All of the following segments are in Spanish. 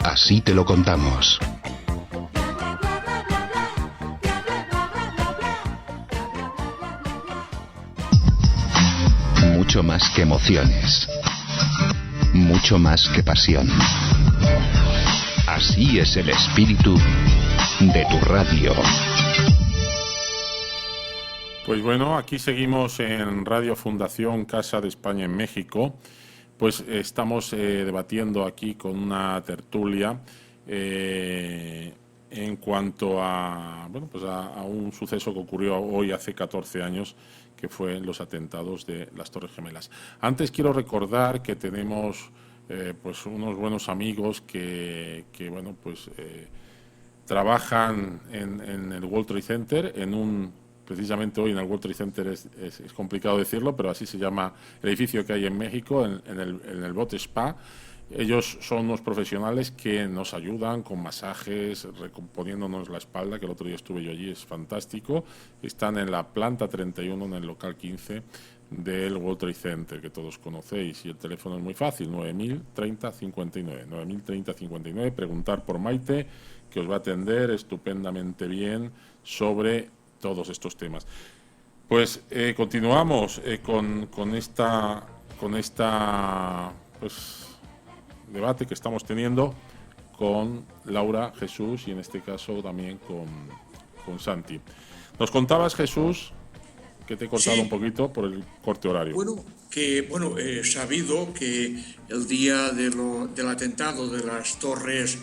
Así te lo contamos. Mucho más que emociones. Mucho más que pasión. Así es el espíritu de tu radio. Pues bueno, aquí seguimos en Radio Fundación Casa de España en México. Pues estamos debatiendo aquí con una tertulia en cuanto a, bueno, pues a un suceso que ocurrió hoy hace 14 años, que fue los atentados de las Torres Gemelas. Antes quiero recordar que tenemos pues unos buenos amigos que bueno, pues trabajan en el World Trade Center, precisamente hoy en el World Trade Center es complicado decirlo, pero así se llama el edificio que hay en México, en el Bot Spa. Ellos son unos profesionales que nos ayudan con masajes, recomponiéndonos la espalda, que el otro día estuve yo allí, es fantástico. Están en la planta 31, en el local 15 del World Trade Center, que todos conocéis, y el teléfono es muy fácil, 9030-59, 9030-59, preguntar por Maite, que os va a atender estupendamente bien sobre todos estos temas. Pues continuamos con esta pues debate que estamos teniendo con Laura, Jesús y en este caso también con Santi. Nos contabas, Jesús, que te he cortado un poquito por el corte horario. Bueno, he sabido que el día del atentado de las Torres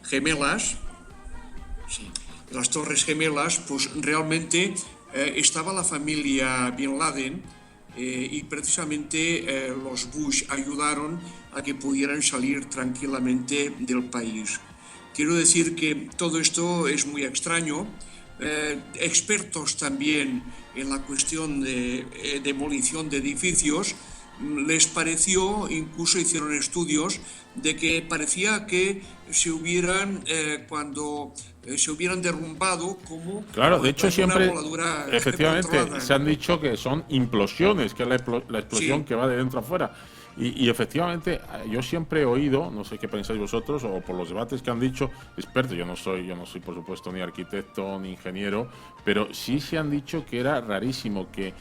Gemelas, pues realmente estaba la familia Bin Laden y precisamente los Bush ayudaron a que pudieran salir tranquilamente del país. Quiero decir que todo esto es muy extraño. Expertos también en la cuestión de demolición de edificios les pareció, incluso hicieron estudios de que parecía que se hubieran cuando se hubieran derrumbado como claro, de hecho siempre efectivamente se han dicho que son implosiones, que es la explosión que va de dentro a fuera. Y efectivamente, yo siempre he oído, no sé qué pensáis vosotros, o por los debates que han dicho expertos, yo no soy por supuesto ni arquitecto ni ingeniero, pero sí se han dicho que era rarísimo que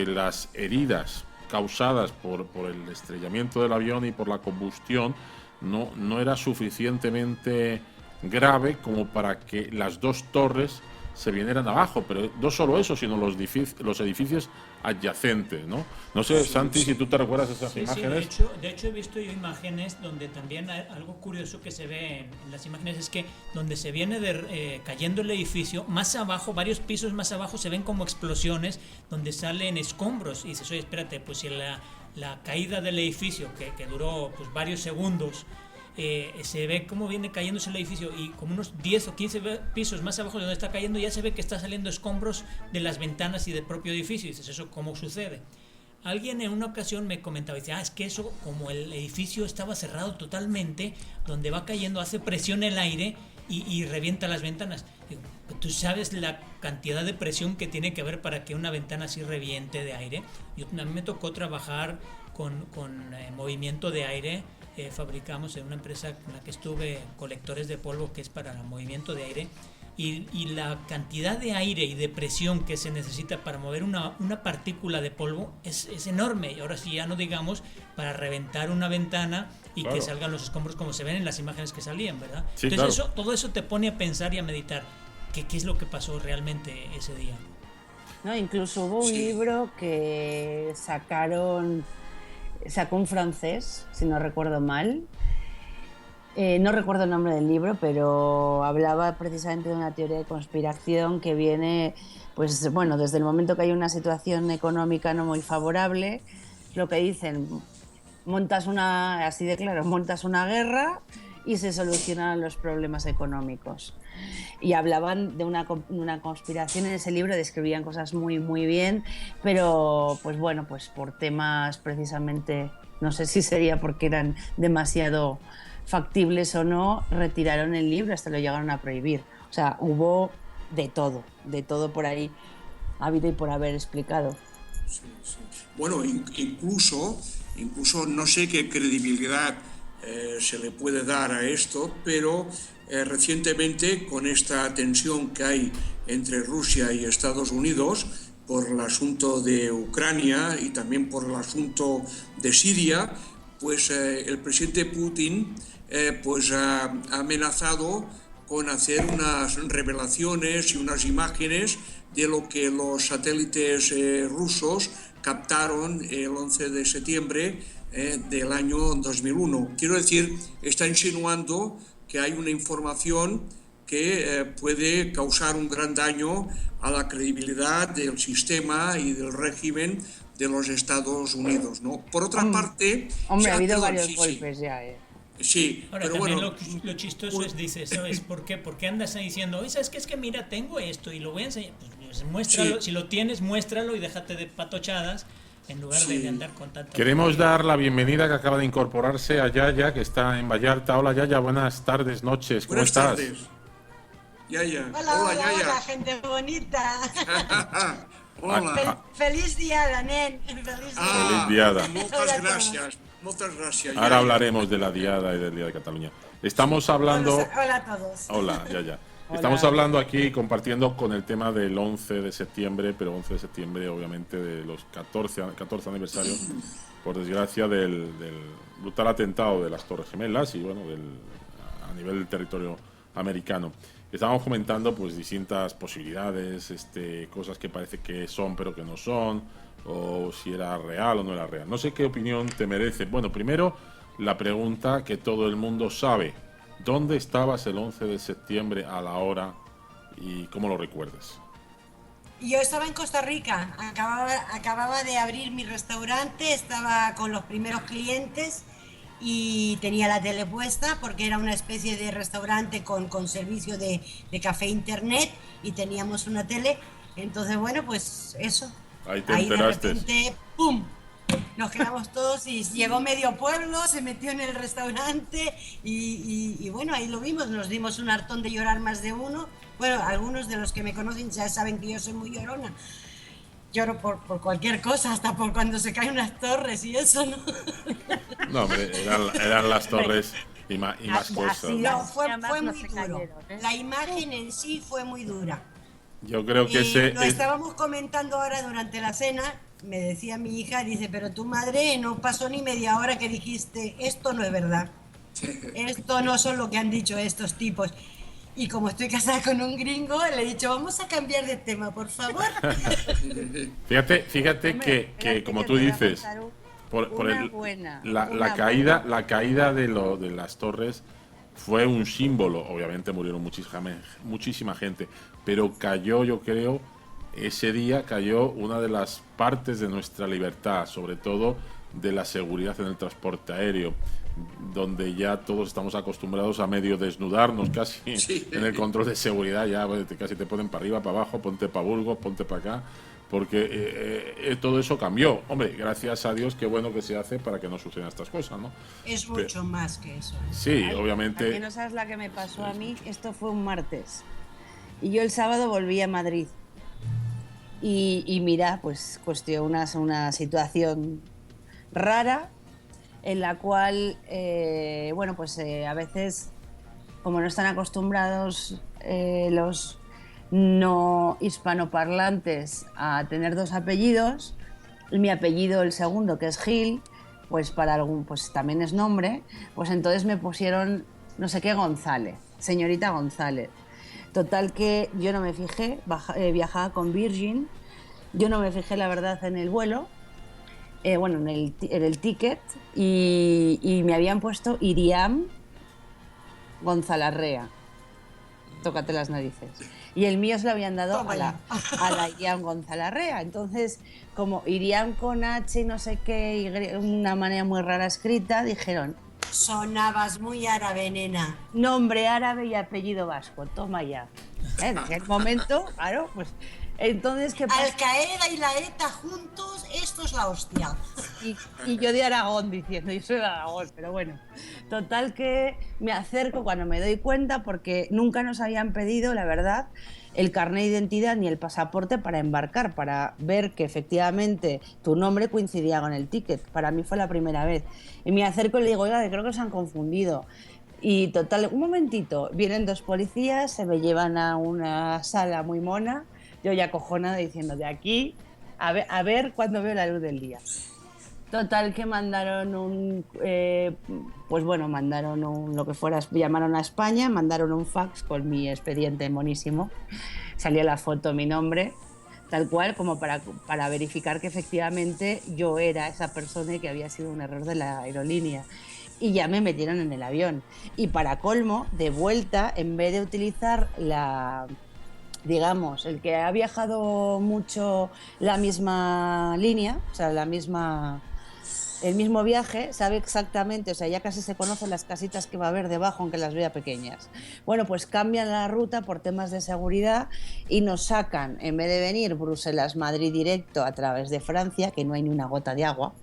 las heridas causadas por el estrellamiento del avión y por la combustión no era suficientemente grave como para que las dos torres se vinieran abajo, pero no solo eso, sino los edificios adyacentes, ¿no? No sé, Santi, si tú te recuerdas esas imágenes. Sí, de hecho he visto yo imágenes donde también algo curioso que se ve en las imágenes es que donde se viene cayendo el edificio, más abajo, varios pisos más abajo, se ven como explosiones donde salen escombros y dices, oye, espérate, pues si la caída del edificio que duró pues varios segundos, se ve cómo viene cayéndose el edificio y como unos 10 o 15 pisos más abajo de donde está cayendo ya se ve que está saliendo escombros de las ventanas y del propio edificio. Y dices, ¿eso cómo sucede? Alguien en una ocasión me comentaba, dice, es que eso, como el edificio estaba cerrado totalmente, donde va cayendo hace presión el aire y revienta las ventanas. Digo, ¿tú sabes la cantidad de presión que tiene que haber para que una ventana así reviente de aire? A mí me tocó trabajar con movimiento de aire. Fabricamos en una empresa en la que estuve colectores de polvo que es para el movimiento de aire y la cantidad de aire y de presión que se necesita para mover una partícula de polvo es enorme. Y ahora sí ya no digamos para reventar una ventana y claro, que salgan los escombros como se ven en las imágenes que salían, ¿verdad? Sí, entonces claro, todo eso te pone a pensar y a meditar qué es lo que pasó realmente ese día. No, incluso hubo un libro que sacó un francés, si no recuerdo mal. No recuerdo el nombre del libro, pero hablaba precisamente de una teoría de conspiración que viene, pues bueno, desde el momento que hay una situación económica no muy favorable, lo que dicen, montas una guerra y se solucionan los problemas económicos. Y hablaban de una conspiración en ese libro, describían cosas muy, muy bien, pero pues bueno, pues por temas precisamente, no sé si sería porque eran demasiado factibles o no, retiraron el libro, hasta lo llegaron a prohibir. O sea, hubo de todo por ahí, habido y por haber explicado. Sí. Bueno, incluso no sé qué credibilidad se le puede dar a esto, pero recientemente, con esta tensión que hay entre Rusia y Estados Unidos por el asunto de Ucrania y también por el asunto de Siria, pues el presidente Putin pues ha amenazado con hacer unas revelaciones y unas imágenes de lo que los satélites rusos captaron el 11 de septiembre del año 2001. Quiero decir, está insinuando que hay una información que puede causar un gran daño a la credibilidad del sistema y del régimen de los Estados Unidos, ¿no? Por otra parte... Hombre, ha habido varios golpes ya, Sí, ahora, pero también bueno... lo chistoso es, dices, ¿sabes por qué? ¿Por qué andas ahí diciendo, ¿sabes qué? Es que mira, tengo esto y lo voy a enseñar? Pues muéstralo, si lo tienes, muéstralo y déjate de patochadas en lugar de andar con tanto... Queremos dar la bienvenida que acaba de incorporarse a Yaya, que está en Vallarta. Hola Yaya, buenas tardes, noches, ¿cómo estás? Buenas tardes. Yaya. Hola, Yaya. hola, gente bonita. Hola. Feliz diada, nen. Feliz diada. Muchas gracias. Ahora hablaremos de la diada y del Día de Cataluña. Estamos hablando... Hola a todos. Hola, Yaya. Estamos hablando aquí, compartiendo con el tema del 11 de septiembre, pero 11 de septiembre obviamente de los 14 aniversario, por desgracia, del brutal atentado de las Torres Gemelas y bueno, a nivel del territorio americano. Estábamos comentando pues distintas posibilidades, cosas que parece que son pero que no son, o si era real o no era real. No sé qué opinión te merece. Bueno, primero la pregunta que todo el mundo sabe. ¿Dónde estabas el 11 de septiembre a la hora y cómo lo recuerdas? Yo estaba en Costa Rica, acababa de abrir mi restaurante, estaba con los primeros clientes y tenía la tele puesta porque era una especie de restaurante con servicio de café internet y teníamos una tele. Entonces, bueno, pues eso. Ahí te enteraste. De repente, ¡pum! Nos quedamos todos y llegó medio pueblo, se metió en el restaurante y bueno, ahí lo vimos, nos dimos un hartón de llorar más de uno. Bueno, algunos de los que me conocen ya saben que yo soy muy llorona. Lloro por cualquier cosa, hasta por cuando se caen unas torres y eso, ¿no? No, hombre, eran las torres y más cosas. No, fue muy duro. La imagen en sí fue muy dura. Yo creo que lo estábamos comentando ahora durante la cena. Me decía mi hija, dice, pero tu madre no pasó ni media hora que dijiste, esto no es verdad. Esto no son lo que han dicho estos tipos. Y como estoy casada con un gringo, le he dicho, vamos a cambiar de tema, por favor. Fíjate que como tú dices, la caída de las torres fue un símbolo. Obviamente murieron muchísima gente, pero cayó, yo creo, ese día cayó una de las partes de nuestra libertad, sobre todo de la seguridad en el transporte aéreo, donde ya todos estamos acostumbrados a medio desnudarnos casi en el control de seguridad. Ya casi te ponen para arriba, para abajo, ponte para Burgos, ponte para acá, porque todo eso cambió. Hombre, gracias a Dios, qué bueno que se hace para que no sucedan estas cosas, ¿no? Es mucho más que eso. Sí, obviamente. Que no sabes la que me pasó a mí. Esto fue un martes y yo el sábado volví a Madrid y mira, pues una situación rara en la cual, bueno, pues a veces, como no están acostumbrados los no hispanoparlantes a tener dos apellidos, mi apellido, el segundo, que es Gil, pues para algún, pues también es nombre, pues entonces me pusieron no sé qué González, señorita González. Total que yo no me fijé, viajaba con Virgin, yo no me fijé la verdad en el vuelo, bueno, en el ticket, y me habían puesto Iriam Gonzalarrea. Tócate las narices. Y el mío se lo habían dado a la Iriam Gonzalarrea. Entonces, como Iriam con H y no sé qué, una manera muy rara escrita, dijeron... Sonabas muy árabe, nena. Nombre árabe y apellido vasco, toma ya. En aquel momento, claro, pues... Entonces, ¿qué pasa? Al Qaeda y la ETA juntos, esto es la hostia. y yo de Aragón diciendo, yo soy de Aragón, pero bueno. Total que me acerco cuando me doy cuenta porque nunca nos habían pedido, la verdad, el carnet de identidad ni el pasaporte para embarcar, para ver que efectivamente tu nombre coincidía con el ticket. Para mí fue la primera vez. Y me acerco y le digo, oiga, creo que se han confundido. Y total, un momentito, vienen 2 policías, se me llevan a una sala muy mona, yo ya acojonada diciendo, de aquí, a ver cuándo veo la luz del día. Total que mandaron lo que fuera, llamaron a España, mandaron un fax con mi expediente monísimo, salía la foto, mi nombre, tal cual, como para verificar que efectivamente yo era esa persona y que había sido un error de la aerolínea. Y ya me metieron en el avión. Y para colmo, de vuelta, en vez de utilizar digamos, el que ha viajado mucho la misma línea, o sea, el mismo viaje, sabe exactamente, o sea, ya casi se conocen las casitas que va a haber debajo, aunque las vea pequeñas. Bueno, pues cambian la ruta por temas de seguridad y nos sacan, en vez de venir Bruselas-Madrid directo a través de Francia, que no hay ni una gota de agua,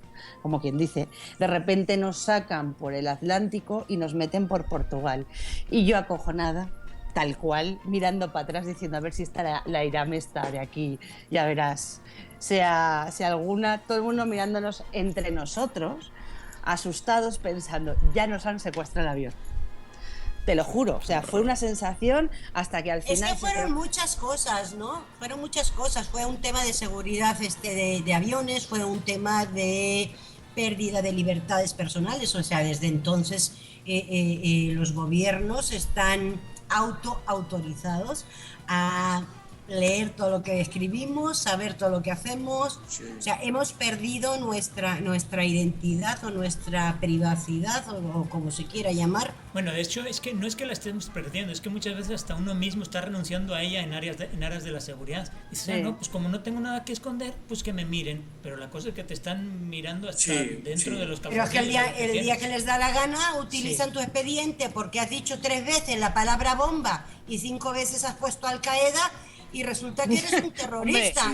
como quien dice, de repente nos sacan por el Atlántico y nos meten por Portugal. Y yo acojonada, tal cual, mirando para atrás diciendo a ver si está la Irame está de aquí, ya verás, sea alguna, todo el mundo mirándonos entre nosotros, asustados, pensando, ya nos han secuestrado el avión. Te lo juro, o sea, fue una sensación hasta que al final... Es que fueron muchas cosas, ¿no? Fueron muchas cosas. Fue un tema de seguridad de aviones, fue un tema de pérdida de libertades personales. O sea, desde entonces los gobiernos están autorizados a leer todo lo que escribimos, saber todo lo que hacemos. Sí. O sea, hemos perdido nuestra identidad o nuestra privacidad o como se quiera llamar. Bueno, de hecho, es que no es que la estemos perdiendo, es que muchas veces hasta uno mismo está renunciando a ella en aras de la seguridad. Y dices, sí. No, pues como no tengo nada que esconder, pues que me miren. Pero la cosa es que te están mirando hasta dentro de los calzoncillos. Pero es que el día que les da la gana utilizan tu expediente porque has dicho 3 veces la palabra bomba y 5 veces has puesto Al Qaeda. Y resulta que eres un terrorista.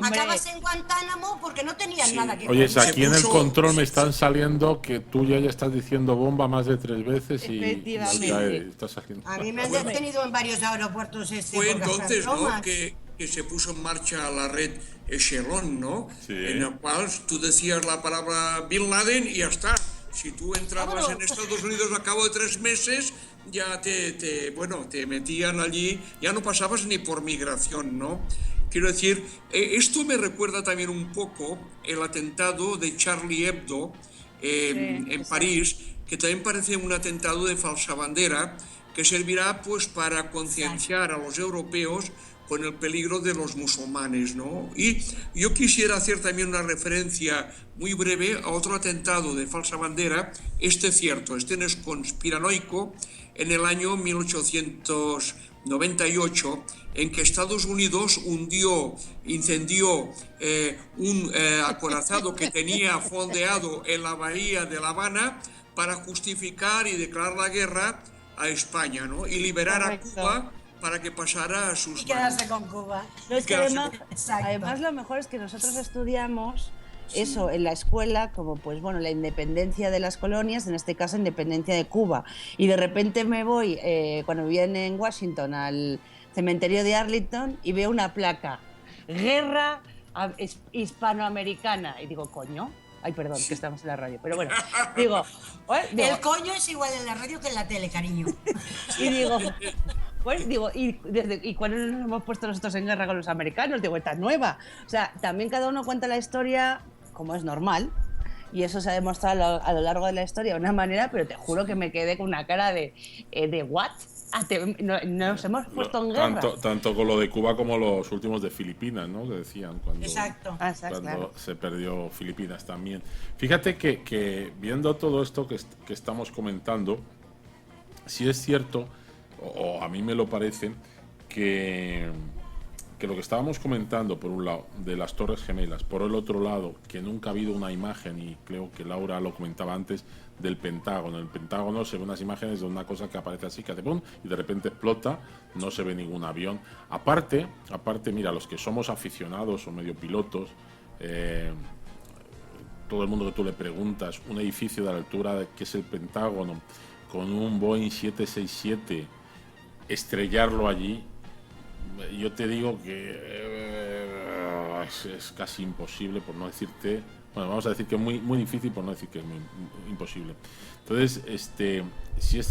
Acabas en Guantánamo porque no tenías nada que Oye, aquí en el control me están saliendo que tú ya estás diciendo bomba más de 3 veces y estás haciendo... A mí me han detenido en varios aeropuertos Fue entonces, ¿no?, que se puso en marcha la red Echelon, ¿no? Sí. En la cual tú decías la palabra Bin Laden y ya está. Si tú entrabas en Estados Unidos a cabo de 3 meses, ya te metían allí, ya no pasabas ni por migración, ¿no? Quiero decir, esto me recuerda también un poco el atentado de Charlie Hebdo en París, que también parece un atentado de falsa bandera, que servirá pues para concienciar a los europeos con el peligro de los musulmanes, ¿no? Y yo quisiera hacer también una referencia muy breve a otro atentado de falsa bandera, cierto, no es conspiranoico, en el año 1898, en que Estados Unidos incendió un acorazado que tenía fondeado en la bahía de La Habana para justificar y declarar la guerra a España, ¿no? Y liberar a Cuba para que pasara a sus manos. Y quedarse con Cuba. No, es que además lo mejor es que nosotros estudiamos eso en la escuela, como pues bueno, la independencia de las colonias, en este caso independencia de Cuba. Y de repente me voy, cuando vivía en Washington, al cementerio de Arlington y veo una placa, guerra hispanoamericana. Y digo, coño. Ay, perdón, que estamos en la radio, pero bueno, digo... El coño es igual en la radio que en la tele, cariño. Y digo... Pues digo, ¿y cuándo nos hemos puesto nosotros en guerra con los americanos? Digo, esta es nueva. O sea, también cada uno cuenta la historia como es normal, y eso se ha demostrado a lo largo de la historia de una manera, pero te juro que me quedé con una cara de ¿what? Nos hemos puesto en guerra. Tanto con lo de Cuba como los últimos de Filipinas, ¿no? Que decían cuando claro. Se perdió Filipinas también. Fíjate que viendo todo esto que estamos comentando, sí es cierto, o a mí me lo parece, que lo que estábamos comentando, por un lado, de las Torres Gemelas, por el otro lado, que nunca ha habido una imagen, y creo que Laura lo comentaba antes, del Pentágono. En el Pentágono se ven unas imágenes de una cosa que aparece así, que hace ¡pum!, y de repente explota, no se ve ningún avión. Aparte, mira, los que somos aficionados o medio pilotos, todo el mundo que tú le preguntas, un edificio de la altura que es el Pentágono, con un Boeing 767, estrellarlo allí, yo te digo que es casi imposible, por no decirte, bueno, vamos a decir que es muy, muy difícil, por no decir que es muy imposible. Entonces, si es